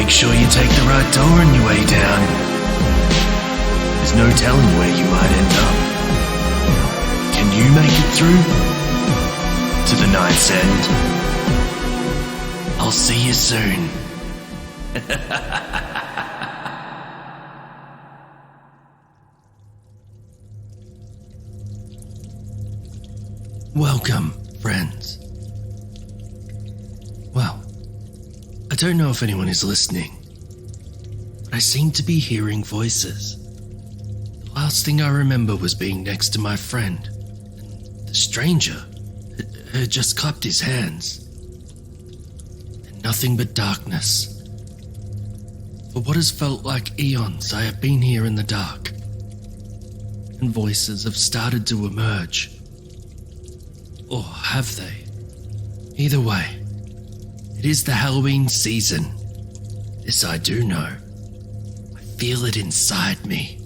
make sure you take the right door on your way down. There's no telling where you might end up. Can you make it through to the night's end? I'll see you soon. Welcome, friends. Well, I don't know if anyone is listening, but I seem to be hearing voices. The last thing I remember was being next to my friend, and the stranger had just clapped his hands. And nothing but darkness. For what has felt like eons, I have been here in the dark, and voices have started to emerge. Or have they? Either way, it is the Halloween season. This I do know. I feel it inside me.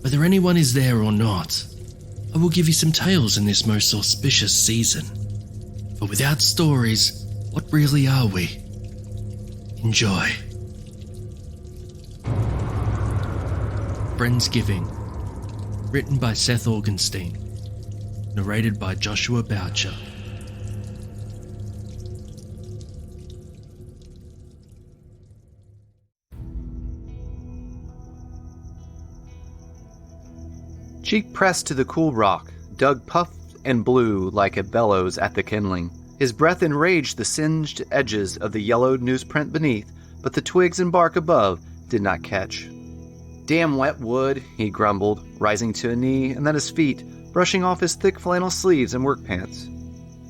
Whether anyone is there or not, I will give you some tales in this most auspicious season. For without stories, what really are we? Enjoy. Friendsgiving, written by Seth Augenstein, narrated by Joshua Boucher. Cheek pressed to the cool rock, Doug puffed and blew like a bellows at the kindling. His breath enraged the singed edges of the yellowed newsprint beneath, but the twigs and bark above did not catch. "Damn wet wood," he grumbled, rising to a knee and then his feet, brushing off his thick flannel sleeves and work pants.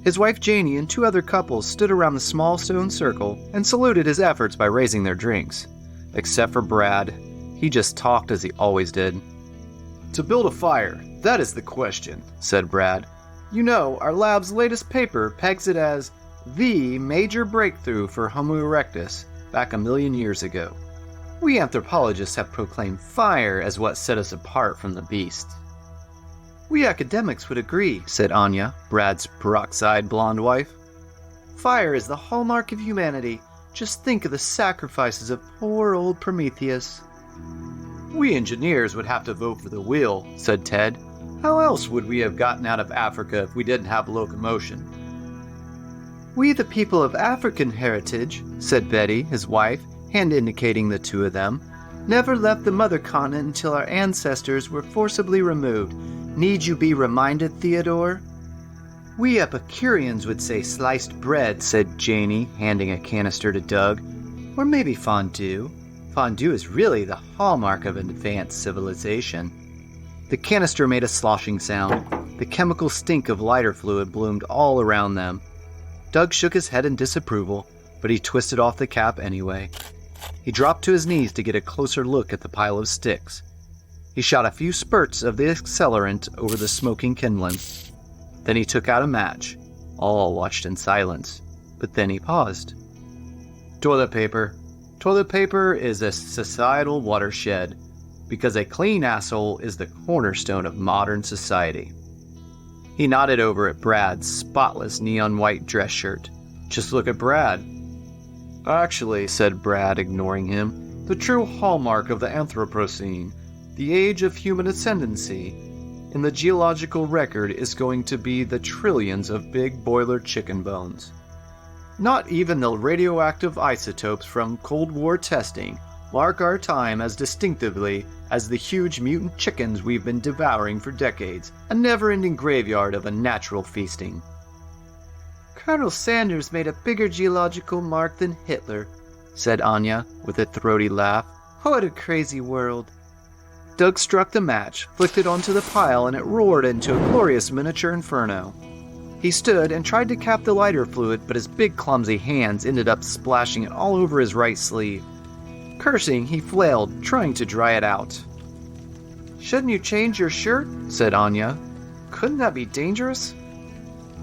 His wife Janie and two other couples stood around the small stone circle and saluted his efforts by raising their drinks. Except for Brad, he just talked as he always did. "To build a fire, that is the question," said Brad. "You know, our lab's latest paper pegs it as the major breakthrough for Homo erectus back 1,000,000 years ago. We anthropologists have proclaimed fire as what set us apart from the beast." "We academics would agree," said Anya, Brad's peroxide blonde wife. "Fire is the hallmark of humanity. Just think of the sacrifices of poor old Prometheus." "We engineers would have to vote for the wheel," said Ted. "How else would we have gotten out of Africa if we didn't have locomotion?" "We the people of African heritage," said Betty, his wife, hand indicating the two of them, "never left the mother continent until our ancestors were forcibly removed. Need you be reminded, Theodore?" "We Epicureans would say sliced bread," said Janie, handing a canister to Doug. "Or maybe fondue. Fondue is really the hallmark of an advanced civilization." The canister made a sloshing sound. The chemical stink of lighter fluid bloomed all around them. Doug shook his head in disapproval, but he twisted off the cap anyway. He dropped to his knees to get a closer look at the pile of sticks. He shot a few spurts of the accelerant over the smoking kindling. Then he took out a match. All watched in silence, but then he paused. "Toilet paper. Toilet paper is a societal watershed, because a clean asshole is the cornerstone of modern society." He nodded over at Brad's spotless neon white dress shirt. "Just look at Brad." "Actually," said Brad, ignoring him, "the true hallmark of the Anthropocene, the age of human ascendancy, in the geological record is going to be the trillions of big boiler chicken bones. Not even the radioactive isotopes from Cold War testing mark our time as distinctively as the huge mutant chickens we've been devouring for decades, a never-ending graveyard of unnatural feasting." "Colonel Sanders made a bigger geological mark than Hitler," said Anya, with a throaty laugh. "What a crazy world." Doug struck the match, flicked it onto the pile, and it roared into a glorious miniature inferno. He stood and tried to cap the lighter fluid, but his big clumsy hands ended up splashing it all over his right sleeve. Cursing, he flailed, trying to dry it out. "Shouldn't you change your shirt?" said Anya. "Couldn't that be dangerous?"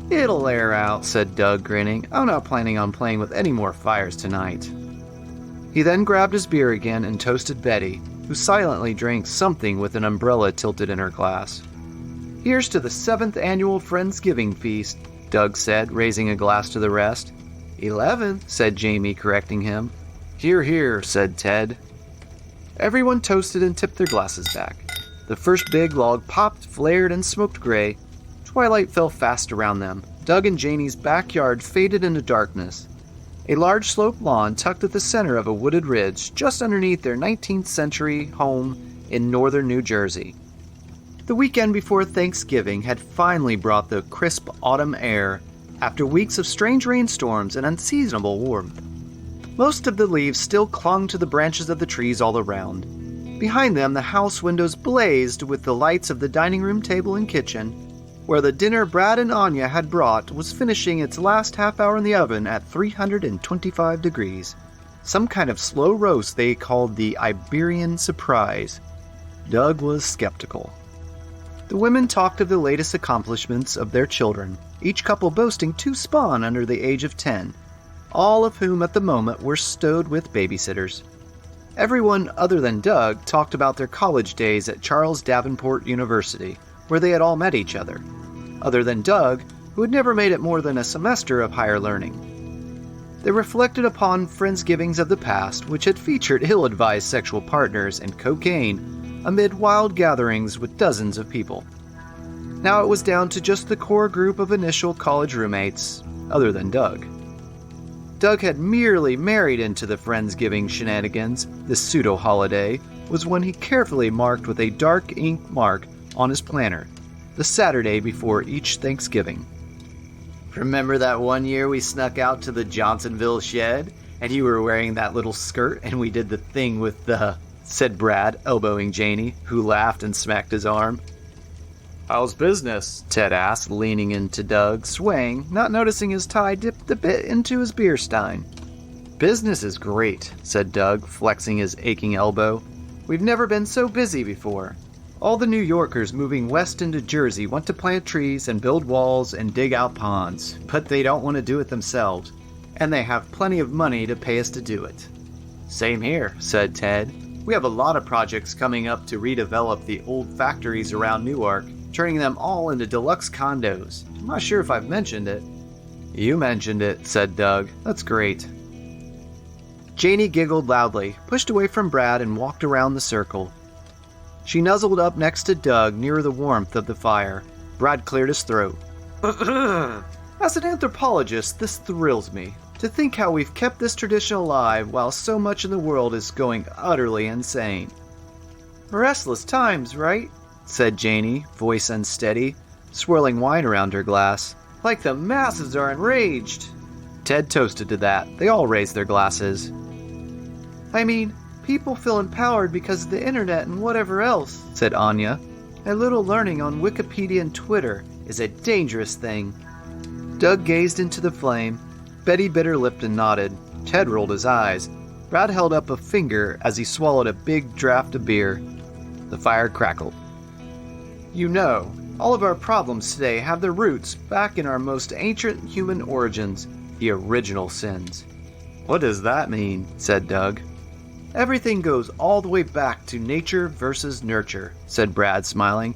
"It'll air out," said Doug, grinning. "I'm not planning on playing with any more fires tonight." He then grabbed his beer again and toasted Betty, who silently drank something with an umbrella tilted in her glass. "Here's to the 7th annual Friendsgiving feast," Doug said, raising a glass to the rest. 11th, said Jamie, correcting him. "Hear, hear," said Ted. Everyone toasted and tipped their glasses back. The first big log popped, flared, and smoked gray. Twilight fell fast around them. Doug and Janie's backyard faded into darkness. A large sloped lawn tucked at the center of a wooded ridge just underneath their 19th century home in northern New Jersey. The weekend before Thanksgiving had finally brought the crisp autumn air after weeks of strange rainstorms and unseasonable warmth. Most of the leaves still clung to the branches of the trees all around. Behind them, the house windows blazed with the lights of the dining room table and kitchen, where the dinner Brad and Anya had brought was finishing its last half hour in the oven at 325 degrees. Some kind of slow roast they called the Iberian Surprise. Doug was skeptical. The women talked of the latest accomplishments of their children, each couple boasting 2 spawn under the age of 10, all of whom at the moment were stowed with babysitters. Everyone other than Doug talked about their college days at Charles Davenport University, where they had all met each other, other than Doug, who had never made it more than a semester of higher learning. They reflected upon Friendsgivings of the past, which had featured ill-advised sexual partners and cocaine amid wild gatherings with dozens of people. Now it was down to just the core group of initial college roommates, other than Doug. Doug had merely married into the Friendsgiving shenanigans. This pseudo-holiday was one he carefully marked with a dark ink mark on his planner, the Saturday before each Thanksgiving. "Remember that one year we snuck out to the Johnsonville shed, and you were wearing that little skirt, and we did the thing with the..." said Brad, elbowing Janie, who laughed and smacked his arm. "How's business?" Ted asked, leaning into Doug, swaying, not noticing his tie dipped a bit into his beer stein. "Business is great," said Doug, flexing his aching elbow. "We've never been so busy before. All the New Yorkers moving west into Jersey want to plant trees and build walls and dig out ponds, but they don't want to do it themselves, and they have plenty of money to pay us to do it." "Same here," said Ted. "We have a lot of projects coming up to redevelop the old factories around Newark, turning them all into deluxe condos. I'm not sure if I've mentioned it." "You mentioned it," said Doug. "That's great." Janie giggled loudly, pushed away from Brad, and walked around the circle. She nuzzled up next to Doug near the warmth of the fire. Brad cleared his throat. "As an anthropologist, this thrills me. To think how we've kept this tradition alive while so much in the world is going utterly insane." "Restless times, right?" said Janie, voice unsteady, swirling wine around her glass. "Like the masses are enraged." Ted toasted to that. They all raised their glasses. "I mean, people feel empowered because of the internet and whatever else," said Anya. "A little learning on Wikipedia and Twitter is a dangerous thing." Doug gazed into the flame. Betty bit her lip and nodded. Ted rolled his eyes. Brad held up a finger as he swallowed a big draught of beer. The fire crackled. "You know, all of our problems today have their roots back in our most ancient human origins, the original sins." "What does that mean?" said Doug. "Everything goes all the way back to nature versus nurture," said Brad, smiling.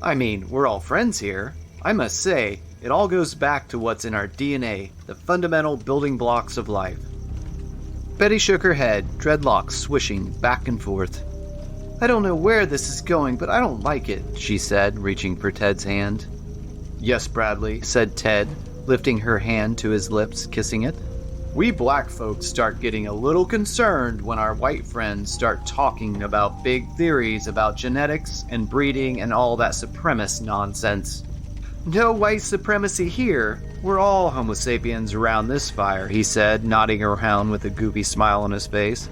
"I mean, we're all friends here. I must say, it all goes back to what's in our DNA, the fundamental building blocks of life." Betty shook her head, dreadlocks swishing back and forth. "I don't know where this is going, but I don't like it," she said, reaching for Ted's hand. "Yes, Bradley," said Ted, lifting her hand to his lips, kissing it. "We black folks start getting a little concerned when our white friends start talking about big theories about genetics and breeding and all that supremacist nonsense." "No white supremacy here. We're all Homo sapiens around this fire," he said, nodding around with a goofy smile on his face.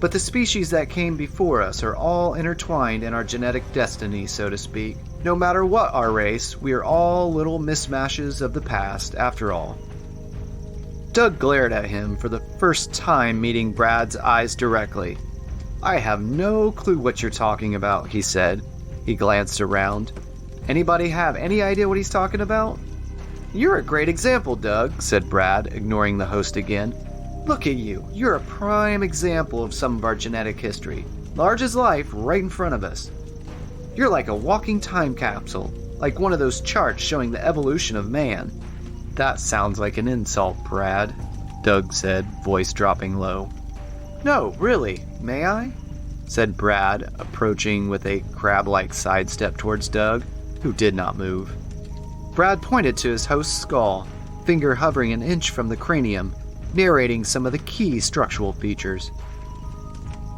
"But the species that came before us are all intertwined in our genetic destiny, so to speak. No matter what our race, we are all little mismatches of the past, after all." Doug glared at him for the first time, meeting Brad's eyes directly. "I have no clue what you're talking about," he said. He glanced around. "Anybody have any idea what he's talking about?" "You're a great example, Doug," said Brad, ignoring the host again. "Look at you. You're a prime example of some of our genetic history. Large as life, right in front of us. You're like a walking time capsule, like one of those charts showing the evolution of man." "That sounds like an insult, Brad," Doug said, voice dropping low. No, really, may I? Said Brad, approaching with a crab-like sidestep towards Doug, who did not move. Brad pointed to his host's skull, finger hovering an inch from the cranium, narrating some of the key structural features.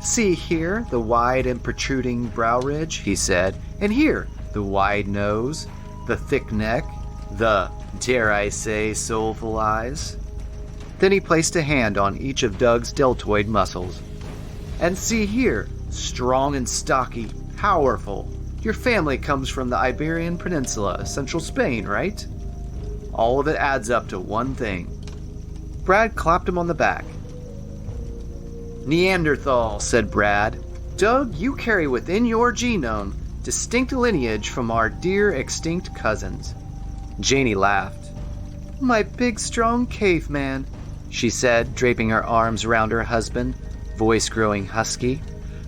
See here, the wide and protruding brow ridge, he said, and here, the wide nose, the thick neck, the, dare I say, soulful eyes. Then he placed a hand on each of Doug's deltoid muscles. And see here, strong and stocky, powerful. Your family comes from the Iberian Peninsula, central Spain, right? All of it adds up to one thing. Brad clapped him on the back. Neanderthal, said Brad. Doug, you carry within your genome distinct lineage from our dear extinct cousins. Janie laughed. My big, strong caveman, she said, draping her arms around her husband, voice growing husky.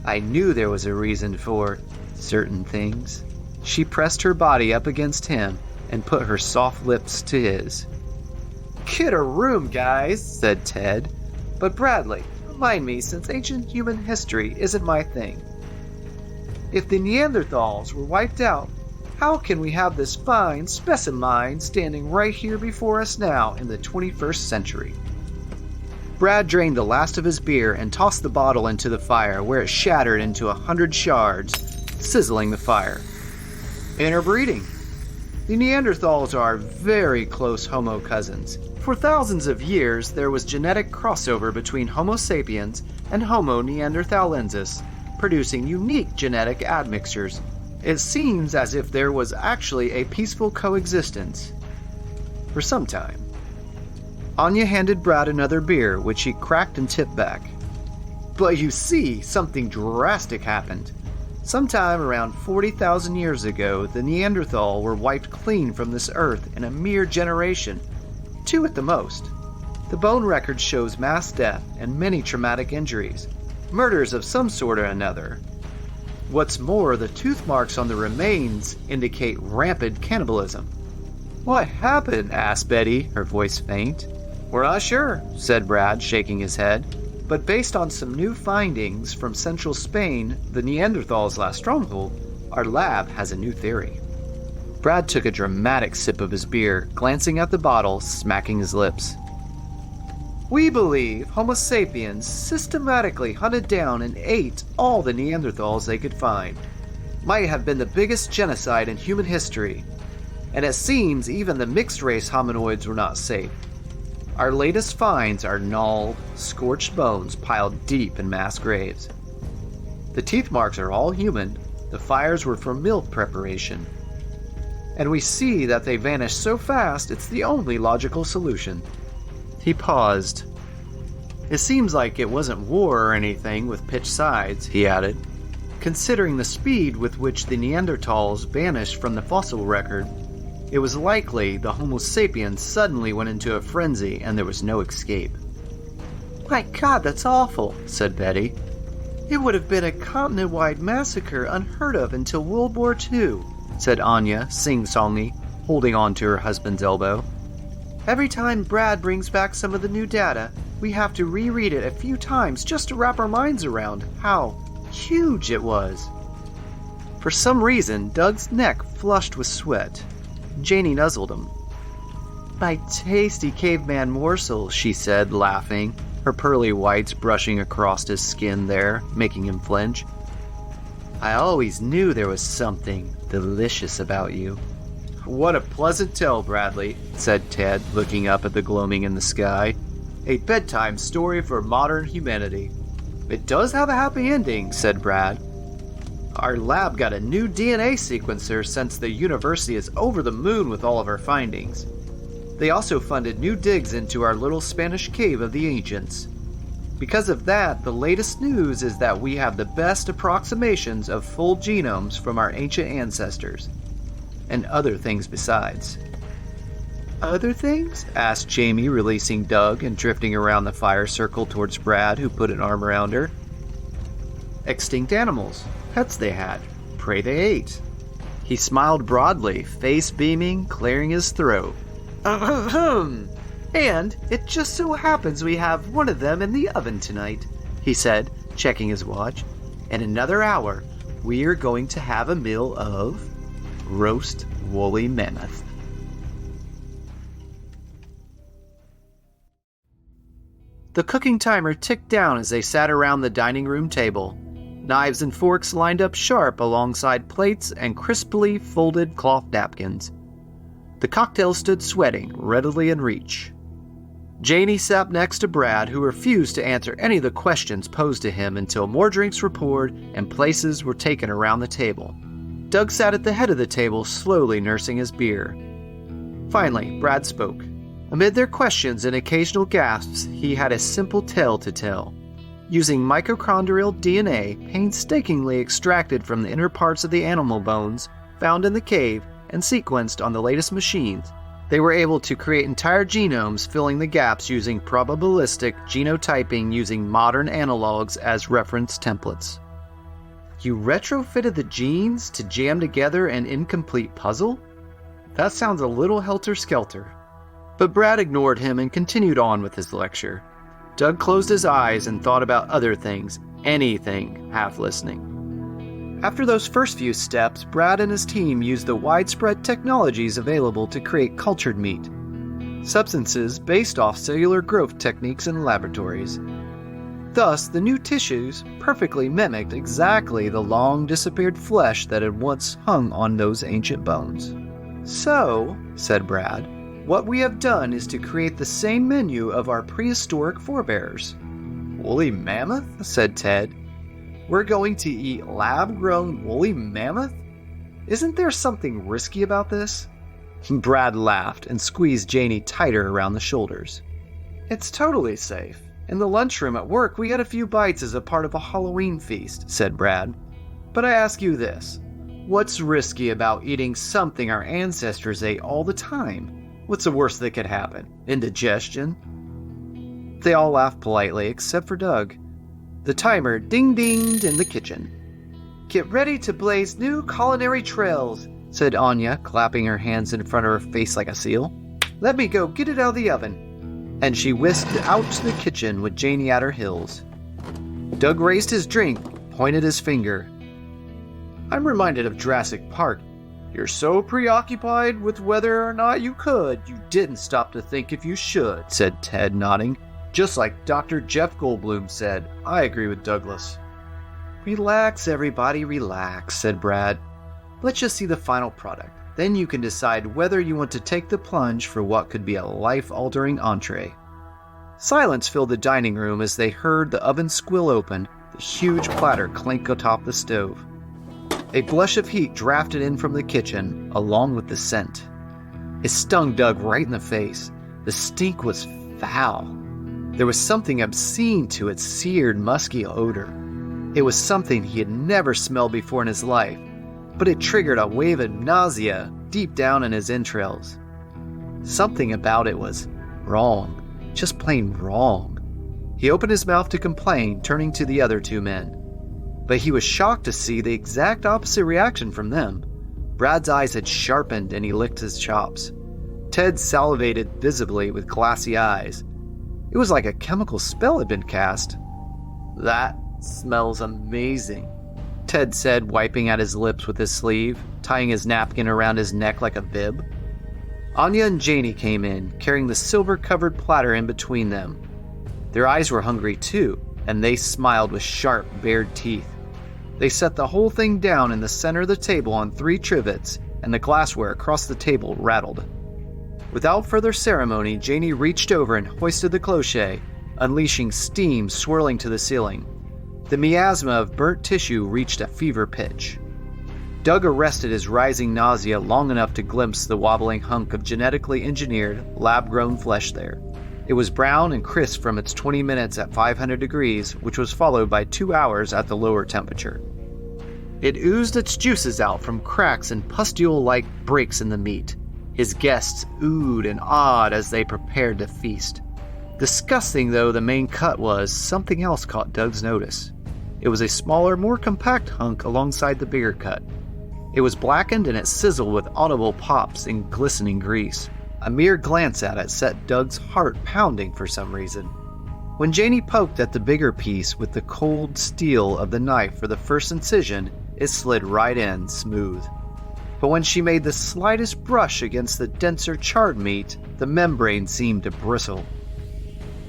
I knew there was a reason for certain things. She pressed her body up against him and put her soft lips to his. Get a room, guys, said Ted. But Bradley, remind me, since ancient human history isn't my thing. If the Neanderthals were wiped out, how can we have this fine specimen standing right here before us now in the 21st century? Brad drained the last of his beer and tossed the bottle into the fire, where it shattered into 100 shards, sizzling the fire. Interbreeding. The Neanderthals are very close Homo cousins. For thousands of years, there was genetic crossover between Homo sapiens and Homo neanderthalensis, producing unique genetic admixtures. It seems as if there was actually a peaceful coexistence. For some time. Anya handed Brad another beer, which he cracked and tipped back. But you see, something drastic happened. Sometime around 40,000 years ago, the Neanderthal were wiped clean from this earth in a mere generation, 2 at the most. The bone record shows mass death and many traumatic injuries, murders of some sort or another. What's more, the tooth marks on the remains indicate rampant cannibalism. What happened? Asked Betty, her voice faint. We're not sure, said Brad, shaking his head. But based on some new findings from central Spain, the Neanderthals' last stronghold, our lab has a new theory. Brad took a dramatic sip of his beer, glancing at the bottle, smacking his lips. We believe Homo sapiens systematically hunted down and ate all the Neanderthals they could find. Might have been the biggest genocide in human history. And it seems even the mixed-race hominoids were not safe. Our latest finds are gnawed, scorched bones piled deep in mass graves. The teeth marks are all human. The fires were for milk preparation. And we see that they vanished so fast it's the only logical solution. He paused. It seems like it wasn't war or anything with pitched sides, he added. Considering the speed with which the Neanderthals vanished from the fossil record, it was likely the Homo sapiens suddenly went into a frenzy and there was no escape. My God, that's awful, said Betty. It would have been a continent-wide massacre unheard of until World War II, said Anya, sing-songy, holding on to her husband's elbow. Every time Brad brings back some of the new data, we have to reread it a few times just to wrap our minds around how huge it was. For some reason, Doug's neck flushed with sweat. Janie nuzzled him. My tasty caveman morsel, she said, laughing, her pearly whites brushing across his skin there, making him flinch. I always knew there was something delicious about you. What a pleasant tale, Bradley, said Ted, looking up at the gloaming in the sky. A bedtime story for modern humanity. It does have a happy ending, said Brad. Our lab got a new DNA sequencer since the university is over the moon with all of our findings. They also funded new digs into our little Spanish cave of the ancients. Because of that, the latest news is that we have the best approximations of full genomes from our ancient ancestors. And other things besides. Other things? Asked Jamie, releasing Doug and drifting around the fire circle towards Brad, who put an arm around her. Extinct animals. Pets they had. Prey they ate. He smiled broadly, face beaming, clearing his throat. And it just so happens we have one of them in the oven tonight. he said, checking his watch. "In another hour, we're going to have a meal of roast woolly mammoth." The cooking timer ticked down as they sat around the dining room table. Knives and forks lined up sharp alongside plates and crisply folded cloth napkins. The cocktail stood sweating, readily in reach. Janie sat next to Brad, who refused to answer any of the questions posed to him until more drinks were poured and places were taken around the table. Doug sat at the head of the table, slowly nursing his beer. Finally, Brad spoke. Amid their questions and occasional gasps, he had a simple tale to tell. Using mitochondrial DNA painstakingly extracted from the inner parts of the animal bones found in the cave and sequenced on the latest machines, they were able to create entire genomes, filling the gaps using probabilistic genotyping using modern analogs as reference templates. You retrofitted the genes to jam together an incomplete puzzle? That sounds a little helter-skelter. But Brad ignored him and continued on with his lecture. Doug closed his eyes and thought about other things, anything, half listening. After those first few steps, Brad and his team used the widespread technologies available to create cultured meat, substances based off cellular growth techniques in laboratories. Thus, the new tissues perfectly mimicked exactly the long-disappeared flesh that had once hung on those ancient bones. "So," said Brad, "what we have done is to create the same menu of our prehistoric forebears." "Woolly mammoth?" said Ted. "We're going to eat lab-grown woolly mammoth? Isn't there something risky about this?" Brad laughed and squeezed Janie tighter around the shoulders. "It's totally safe. In the lunchroom at work, we had a few bites as a part of a Halloween feast," said Brad. "But I ask you this. What's risky about eating something our ancestors ate all the time? What's the worst that could happen? Indigestion?" They all laughed politely, except for Doug. The timer ding-dinged in the kitchen. "Get ready to blaze new culinary trails," said Anya, clapping her hands in front of her face like a seal. "Let me go get it out of the oven." And she whisked out to the kitchen with Janie at her heels. Doug raised his drink, pointed his finger. "I'm reminded of Jurassic Park. You're so preoccupied with whether or not you could, you didn't stop to think if you should," said Ted, nodding. "Just like Dr. Jeff Goldblum said. I agree with Douglas." "Relax, everybody, relax," said Brad. "Let's just see the final product. Then you can decide whether you want to take the plunge for what could be a life-altering entree." Silence filled the dining room as they heard the oven squill open, the huge platter clink atop the stove. A blush of heat drafted in from the kitchen, along with the scent. It stung Doug right in the face. The stink was foul. There was something obscene to its seared, musky odor. It was something he had never smelled before in his life, but it triggered a wave of nausea deep down in his entrails. Something about it was wrong, just plain wrong. He opened his mouth to complain, turning to the other two men. But he was shocked to see the exact opposite reaction from them. Brad's eyes had sharpened and he licked his chops. Ted salivated visibly with glassy eyes. It was like a chemical spell had been cast. "That smells amazing," Ted said, wiping at his lips with his sleeve, tying his napkin around his neck like a bib. Anya and Janie came in, carrying the silver-covered platter in between them. Their eyes were hungry too, and they smiled with sharp, bared teeth. They set the whole thing down in the center of the table on 3 trivets, and the glassware across the table rattled. Without further ceremony, Janie reached over and hoisted the cloche, unleashing steam swirling to the ceiling. The miasma of burnt tissue reached a fever pitch. Doug arrested his rising nausea long enough to glimpse the wobbling hunk of genetically engineered, lab-grown flesh there. It was brown and crisp from its 20 minutes at 500 degrees, which was followed by 2 hours at the lower temperature. It oozed its juices out from cracks and pustule-like breaks in the meat. His guests oohed and awed as they prepared to feast. Disgusting though the main cut was, something else caught Doug's notice. It was a smaller, more compact hunk alongside the bigger cut. It was blackened and it sizzled with audible pops and glistening grease. A mere glance at it set Doug's heart pounding for some reason. When Janie poked at the bigger piece with the cold steel of the knife for the first incision, it slid right in, smooth. But when she made the slightest brush against the denser charred meat, the membrane seemed to bristle.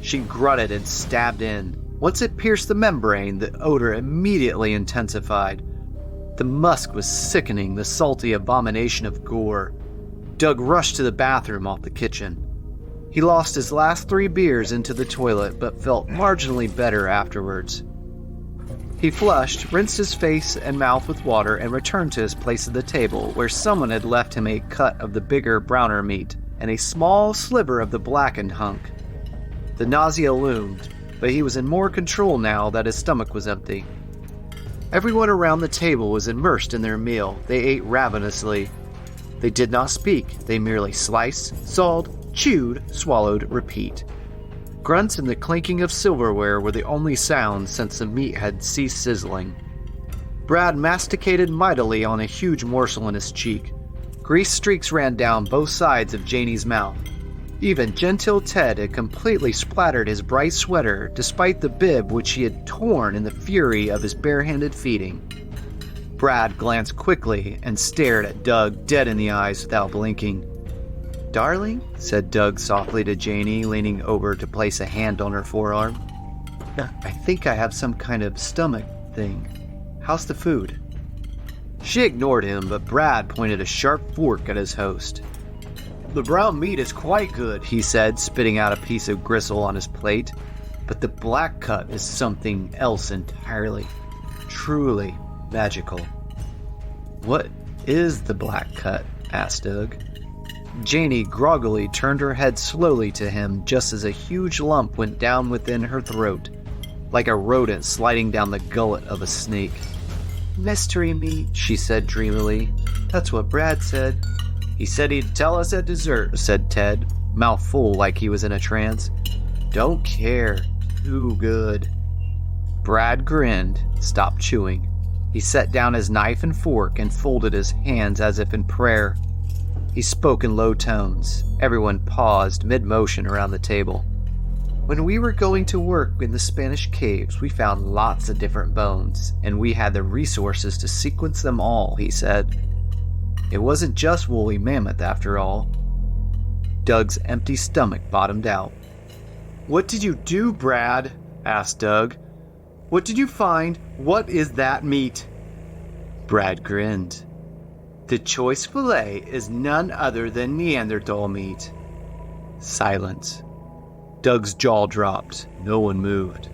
She grunted and stabbed in. Once it pierced the membrane, the odor immediately intensified. The musk was sickening, the salty abomination of gore. Doug rushed to the bathroom off the kitchen. He lost his last 3 beers into the toilet, but felt marginally better afterwards. He flushed, rinsed his face and mouth with water, and returned to his place at the table, where someone had left him a cut of the bigger, browner meat, and a small sliver of the blackened hunk. The nausea loomed, but he was in more control now that his stomach was empty. Everyone around the table was immersed in their meal. They ate ravenously. They did not speak. They merely sliced, sawed, chewed, swallowed, repeat. Grunts and the clinking of silverware were the only sounds since the meat had ceased sizzling. Brad masticated mightily on a huge morsel in his cheek. Grease streaks ran down both sides of Janie's mouth. Even Gentile Ted had completely splattered his bright sweater, despite the bib which he had torn in the fury of his barehanded feeding. Brad glanced quickly and stared at Doug dead in the eyes without blinking. "Darling," said Doug softly to Janie, leaning over to place a hand on her forearm. "I think I have some kind of stomach thing. How's the food?" She ignored him, but Brad pointed a sharp fork at his host. "The brown meat is quite good," he said, spitting out a piece of gristle on his plate. "But the black cut is something else entirely. Truly magical." "What is the black cut?" asked Doug. Janie groggily turned her head slowly to him just as a huge lump went down within her throat, like a rodent sliding down the gullet of a snake. "Mystery meat," she said dreamily. "That's what Brad said." "He said he'd tell us at dessert," said Ted, mouth full like he was in a trance. "Don't care. Too good." Brad grinned, stopped chewing. He set down his knife and fork and folded his hands as if in prayer. He spoke in low tones. Everyone paused mid-motion around the table. "When we were going to work in the Spanish caves, we found lots of different bones, and we had the resources to sequence them all," he said. "It wasn't just woolly mammoth, after all." Doug's empty stomach bottomed out. "What did you do, Brad?" asked Doug. "What did you find? What is that meat?" Brad grinned. "The choice fillet is none other than Neanderthal meat." Silence. Doug's jaw dropped. No one moved.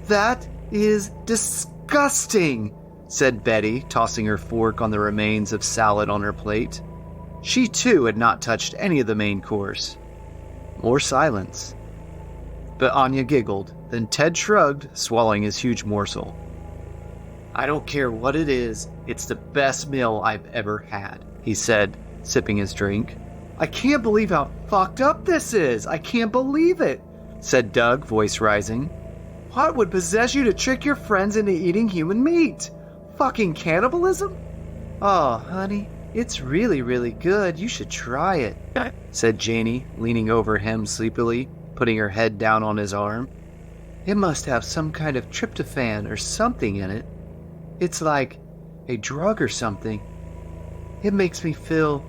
"That is disgusting," said Betty, tossing her fork on the remains of salad on her plate. She too had not touched any of the main course. More silence. But Anya giggled, then Ted shrugged, swallowing his huge morsel. "I don't care what it is, it's the best meal I've ever had," he said, sipping his drink. "I can't believe how fucked up this is! I can't believe it!" said Doug, voice rising. "What would possess you to trick your friends into eating human meat? Fucking cannibalism?" "Oh, honey, it's really, really good. You should try it," said Janie, leaning over him sleepily, putting her head down on his arm. "It must have some kind of tryptophan or something in it. It's like a drug or something. It makes me feel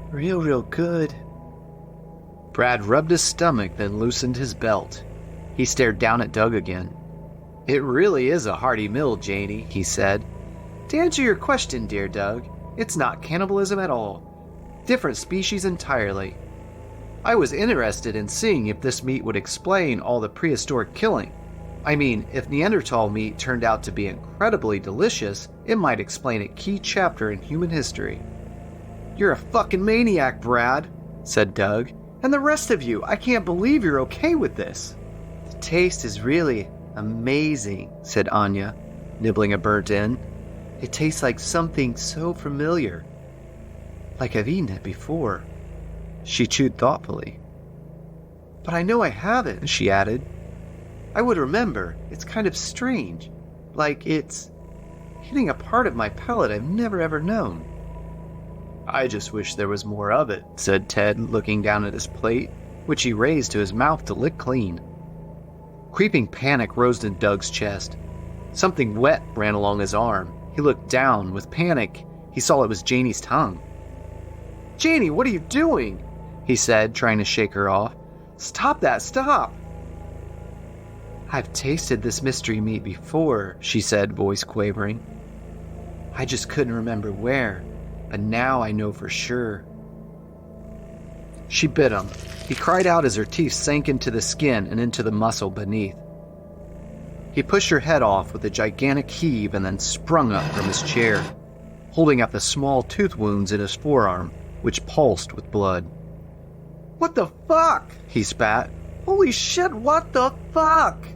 real good." Brad rubbed his stomach, then loosened his belt. He stared down at Doug again. "It really is a hearty meal, Janie," he said. "To answer your question, dear Doug, it's not cannibalism at all. Different species entirely. I was interested in seeing if this meat would explain all the prehistoric killing. I mean, if Neanderthal meat turned out to be incredibly delicious, it might explain a key chapter in human history." "You're a fucking maniac, Brad," said Doug. "And the rest of you, I can't believe you're okay with this." "The taste is really amazing," said Anya, nibbling a burnt end. "It tastes like something so familiar. Like I've eaten it before." She chewed thoughtfully. "But I know I haven't," she added. "I would remember. It's kind of strange. Like it's hitting a part of my palate I've never ever known." "I just wish there was more of it," said Ted, looking down at his plate, which he raised to his mouth to lick clean. Creeping panic rose in Doug's chest. Something wet ran along his arm. He looked down. With panic, he saw it was Janie's tongue. "Janie, what are you doing?" he said, trying to shake her off. "Stop that, stop!" "I've tasted this mystery meat before," she said, voice quavering. "I just couldn't remember where, but now I know for sure." She bit him. He cried out as her teeth sank into the skin and into the muscle beneath. He pushed her head off with a gigantic heave and then sprung up from his chair, holding up the small tooth wounds in his forearm, which pulsed with blood. "What the fuck?" he spat. "Holy shit, what the fuck?"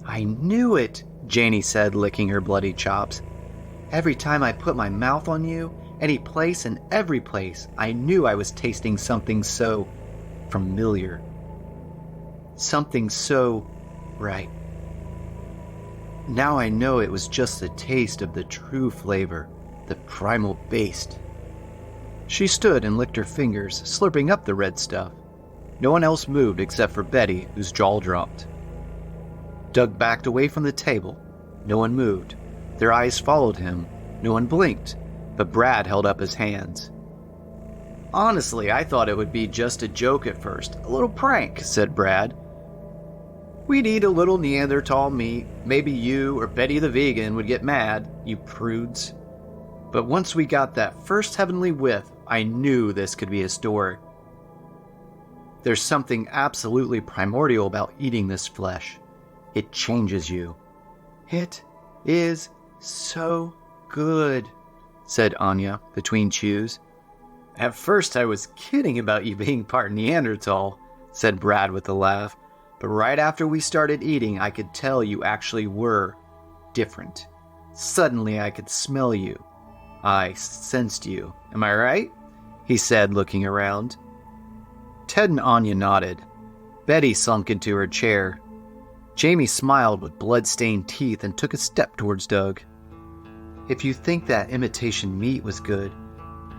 "I knew it," Janie said, licking her bloody chops. "Every time I put my mouth on you, any place and every place, I knew I was tasting something so familiar. Something so right. Now I know it was just a taste of the true flavor, the primal beast." She stood and licked her fingers, slurping up the red stuff. No one else moved except for Betty, whose jaw dropped. Doug backed away from the table. No one moved. Their eyes followed him. No one blinked, but Brad held up his hands. "Honestly, I thought it would be just a joke at first, a little prank," said Brad. "We'd eat a little Neanderthal meat. Maybe you or Betty the vegan would get mad, you prudes. But once we got that first heavenly whiff, I knew this could be a story. There's something absolutely primordial about eating this flesh. It changes you. It is so good," said Anya between chews. "At first I was kidding about you being part Neanderthal," said Brad with a laugh. "But right after we started eating, I could tell you actually were different. Suddenly I could smell you. I sensed you. Am I right?" he said, looking around. Ted and Anya nodded. Betty sunk into her chair. Jamie smiled with blood-stained teeth and took a step towards Doug. "If you think that imitation meat was good,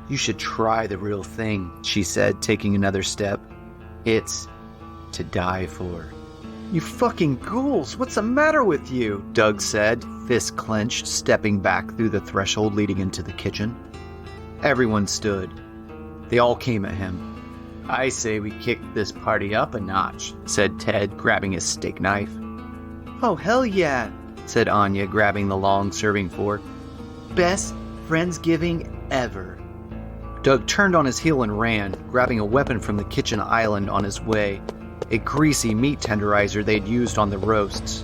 you should try the real thing," she said, taking another step. "It's to die for." "You fucking ghouls, what's the matter with you?" Doug said, fist clenched, stepping back through the threshold leading into the kitchen. Everyone stood. They all came at him. "I say we kick this party up a notch," said Ted, grabbing his steak knife. "Oh, hell yeah," said Anya, grabbing the long serving fork. "Best Friendsgiving ever." Doug turned on his heel and ran, grabbing a weapon from the kitchen island on his way, a greasy meat tenderizer they'd used on the roasts.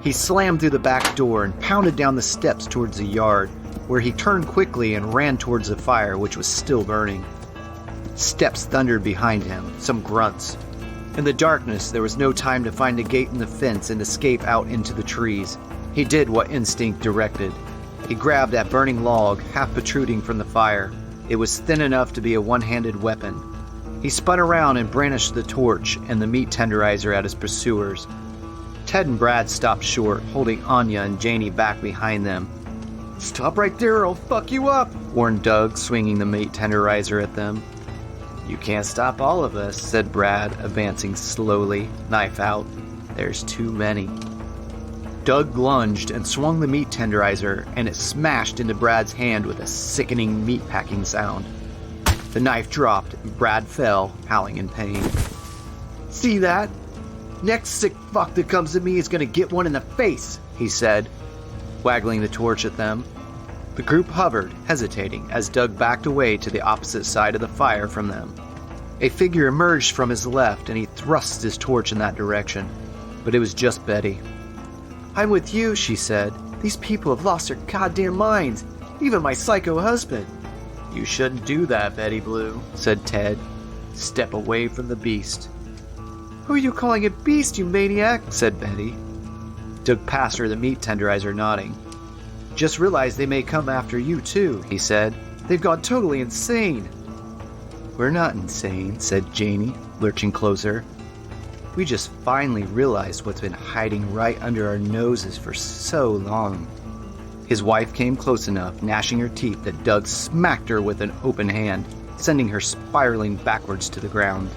He slammed through the back door and pounded down the steps towards the yard, where he turned quickly and ran towards the fire, which was still burning. Steps thundered behind him, some grunts. In the darkness, there was no time to find a gate in the fence and escape out into the trees. He did what instinct directed. He grabbed that burning log, half protruding from the fire. It was thin enough to be a one-handed weapon. He spun around and brandished the torch and the meat tenderizer at his pursuers. Ted and Brad stopped short, holding Anya and Janie back behind them. "Stop right there or I'll fuck you up," warned Doug, swinging the meat tenderizer at them. "You can't stop all of us," said Brad, advancing slowly, knife out. "There's too many." Doug lunged and swung the meat tenderizer, and it smashed into Brad's hand with a sickening meat-packing sound. The knife dropped, and Brad fell, howling in pain. "See that? Next sick fuck that comes to me is gonna get one in the face," he said, waggling the torch at them. The group hovered, hesitating, as Doug backed away to the opposite side of the fire from them. A figure emerged from his left, and he thrust his torch in that direction. But it was just Betty. "I'm with you," she said. "These people have lost their goddamn minds. Even my psycho husband." "You shouldn't do that, Betty Blue," said Ted. "Step away from the beast." "Who are you calling a beast, you maniac?" said Betty. Doug passed her the meat tenderizer, nodding. "Just realized they may come after you, too," he said. "They've gone totally insane." "We're not insane," said Janie, lurching closer. "We just finally realized what's been hiding right under our noses for so long." His wife came close enough, gnashing her teeth, that Doug smacked her with an open hand, sending her spiraling backwards to the ground.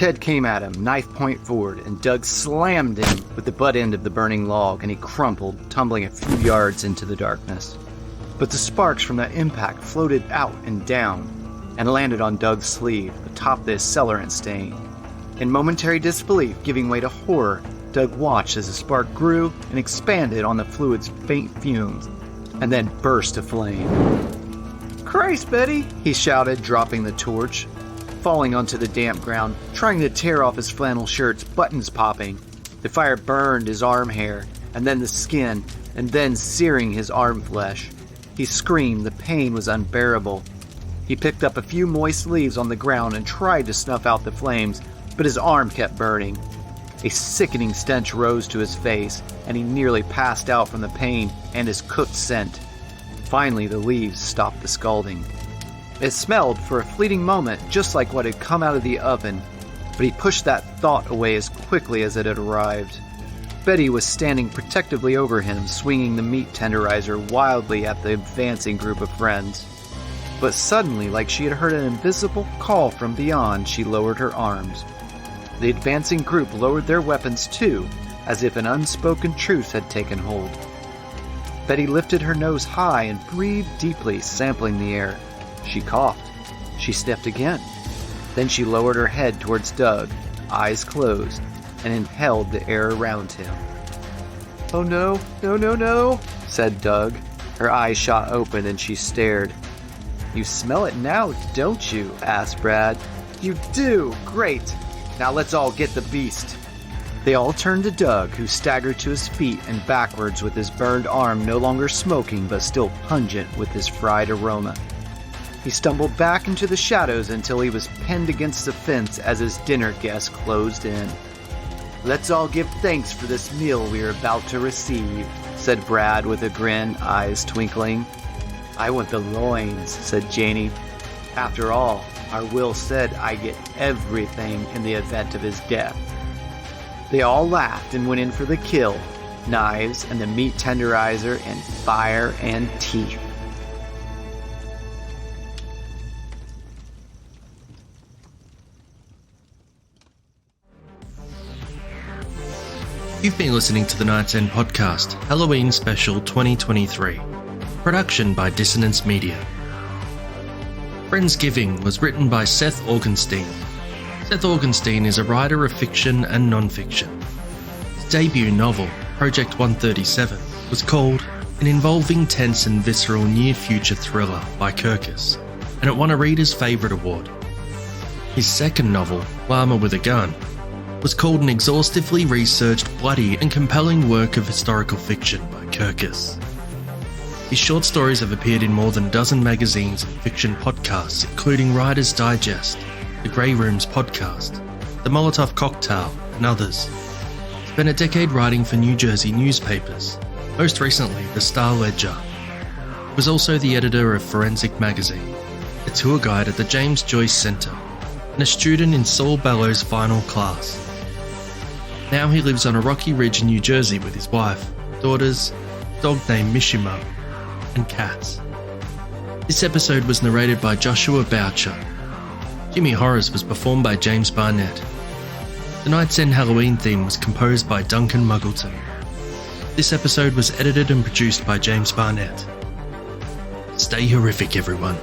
Ted came at him, knife point forward, and Doug slammed him with the butt end of the burning log, and he crumpled, tumbling a few yards into the darkness. But the sparks from that impact floated out and down, and landed on Doug's sleeve, atop the accelerant stain. In momentary disbelief, giving way to horror, Doug watched as the spark grew and expanded on the fluid's faint fumes, and then burst aflame. "Christ, Betty!" he shouted, dropping the torch. Falling onto the damp ground, trying to tear off his flannel shirt's buttons popping. The fire burned his arm hair, and then the skin, and then searing his arm flesh. He screamed, the pain was unbearable. He picked up a few moist leaves on the ground and tried to snuff out the flames, but his arm kept burning. A sickening stench rose to his face, and he nearly passed out from the pain and his cooked scent. Finally, the leaves stopped the scalding. It smelled for a fleeting moment just like what had come out of the oven, but he pushed that thought away as quickly as it had arrived. Betty was standing protectively over him, swinging the meat tenderizer wildly at the advancing group of friends. But suddenly, like she had heard an invisible call from beyond, she lowered her arms. The advancing group lowered their weapons too, as if an unspoken truce had taken hold. Betty lifted her nose high and breathed deeply, sampling the air. She coughed. She sniffed again. Then she lowered her head towards Doug, eyes closed, and inhaled the air around him. "Oh no, no, no, no," said Doug. Her eyes shot open and she stared. "You smell it now, don't you?" asked Brad. "You do! Great! Now let's all get the beast." They all turned to Doug, who staggered to his feet and backwards with his burned arm no longer smoking but still pungent with his fried aroma. He stumbled back into the shadows until he was pinned against the fence as his dinner guests closed in. "Let's all give thanks for this meal we are about to receive," said Brad with a grin, eyes twinkling. "I want the loins," said Janie. "After all, our will said I get everything in the event of his death." They all laughed and went in for the kill, knives and the meat tenderizer and fire and teeth. You've been listening to the Night's End podcast, Halloween Special 2023. Production by Dissonance Media. Friendsgiving was written by Seth Augenstein. Seth Augenstein is a writer of fiction and non-fiction. His debut novel, Project 137, was called An Involving, Tense and Visceral Near-Future Thriller by Kirkus, and it won a Reader's Favourite Award. His second novel, Lama with a Gun, was called an exhaustively researched, bloody and compelling work of historical fiction by Kirkus. His short stories have appeared in more than a dozen magazines and fiction podcasts, including Writer's Digest, The Grey Rooms podcast, The Molotov Cocktail, and others. He spent a decade writing for New Jersey newspapers, most recently the Star Ledger. He was also the editor of Forensic Magazine, a tour guide at the James Joyce Centre, and a student in Saul Bellow's final class. Now he lives on a rocky ridge in New Jersey with his wife, daughters, a dog named Mishima, and cats. This episode was narrated by Joshua Boucher. Jimmy Horrors was performed by James Barnett. The Night's End Halloween theme was composed by Duncan Muggleton. This episode was edited and produced by James Barnett. Stay horrific, everyone.